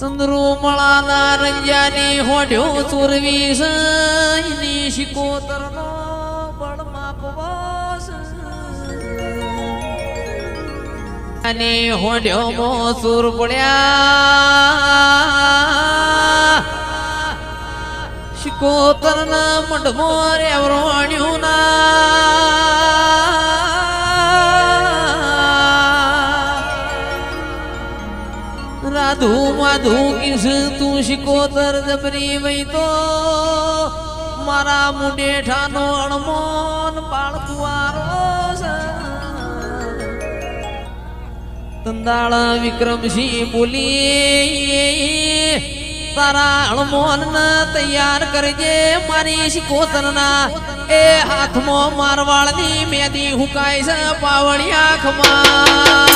ચંદ્રુમળાના રંજાની હોઢ્યો ચોરવી સઈની શિકોતરનો બળમાં પવાસ અને હોઢ્યો મો સુર પડ્યા શિકોતરના મઢમો રેવરોણ્યું ના રાધુ માધુ કિસ તું શિકોતર જબરી વઈ તો મારા મુંડેઠાનો અણમોન બાળકુવારો તંદાળ વિક્રમસિંહ બોલી તારા અણમોન તૈયાર કરજે મારી શિકોતરના એ હાથમાં મારવાળની મેદી હુકાય છે પાવળિયા ખમા